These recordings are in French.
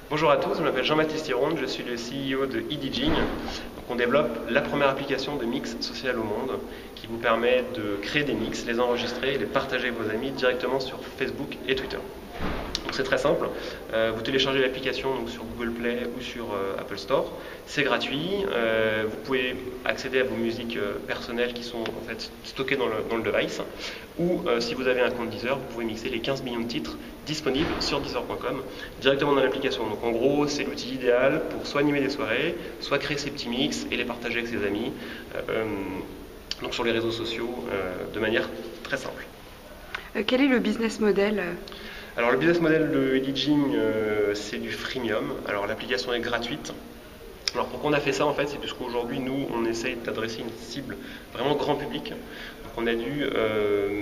Bonjour à tous, je m'appelle Jean-Baptiste Hironde, je suis le CEO de EDJing. On développe la première application de mix social au monde qui vous permet de créer des mix, les enregistrer et les partager avec vos amis directement sur Facebook et Twitter. Donc c'est très simple, vous téléchargez l'application sur Google Play ou sur Apple Store, c'est gratuit, vous pouvez accéder à vos musiques personnelles qui sont en fait stockées dans le device, ou si vous avez un compte Deezer, vous pouvez mixer les 15 millions de titres disponibles sur Deezer.com directement dans l'application. Donc en gros c'est l'outil idéal pour soit animer des soirées, soit créer ses petits mix et les partager avec ses amis, donc sur les réseaux sociaux de manière très simple. Quel est le business model? Alors le business model de EDJing, c'est du freemium. Alors l'application est gratuite. Alors pourquoi on a fait ça en fait, c'est puisqu'aujourd'hui nous on essaye d'adresser une cible vraiment grand public. Donc on a dû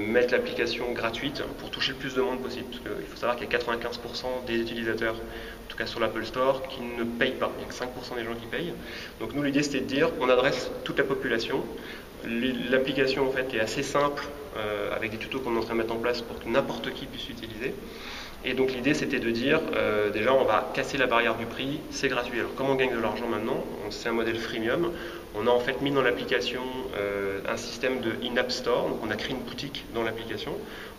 mettre l'application gratuite pour toucher le plus de monde possible. Parce qu'il faut savoir qu'il y a 95% des utilisateurs, en tout cas sur l'Apple Store, qui ne payent pas. Il n'y a que 5% des gens qui payent. Donc nous l'idée c'était de dire on adresse toute la population. L'application en fait est assez simple avec des tutos qu'on est en train de mettre en place pour que n'importe qui puisse l'utiliser. Et donc l'idée c'était de dire déjà on va casser la barrière du prix, c'est gratuit. Alors comment on gagne de l'argent maintenant? C'est un modèle freemium. On a en fait mis dans l'application un système de in-app store, donc on a créé une boutique dans l'application.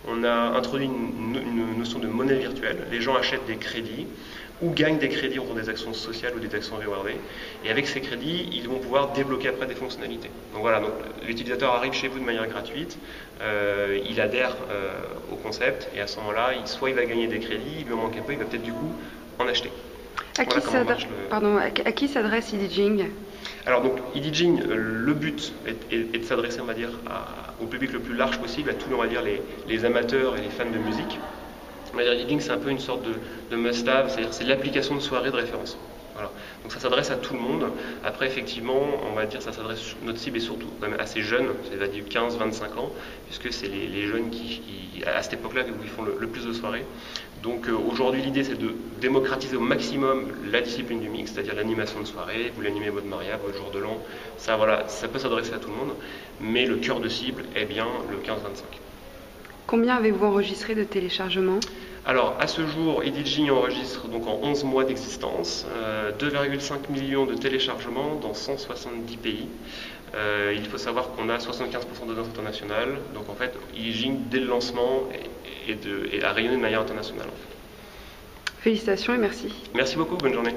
On a introduit une notion de monnaie virtuelle. Les gens achètent des crédits ou gagnent des crédits en faisant des actions sociales ou des actions rewardées. Et avec ces crédits, ils vont pouvoir débloquer après des fonctionnalités. Donc voilà, donc l'utilisateur arrive chez vous de manière gratuite, il adhère au concept, et à ce moment-là, soit il va gagner des crédits, il lui en manque un peu, il va peut-être du coup en acheter. À qui s'adresse EDJing? Alors donc EDJing, le but est de s'adresser, on va dire, au public le plus large possible, à tous, on va dire, les amateurs et les fans de musique. EDJing, c'est un peu une sorte de must-have, c'est-à-dire c'est l'application de soirée de référence. Voilà. Donc ça s'adresse à tout le monde. Après, effectivement, on va dire notre cible est surtout quand même assez jeune, c'est-à-dire 15-25 ans, puisque c'est les jeunes qui, à cette époque-là, où ils font le plus de soirées. Donc aujourd'hui, l'idée, c'est de démocratiser au maximum la discipline du mix, c'est-à-dire l'animation de soirée. Vous l'animez votre mariage, votre jour de l'an. Ça, voilà, ça peut s'adresser à tout le monde, mais le cœur de cible est bien le 15-25. Combien avez-vous enregistré de téléchargements? Alors, à ce jour, EDJing enregistre donc en 11 mois d'existence 2,5 millions de téléchargements dans 170 pays. Il faut savoir qu'on a 75% d'audience internationale. Donc en fait, EDJing, dès le lancement, a rayonné de manière internationale. En fait. Félicitations et merci. Merci beaucoup, bonne journée.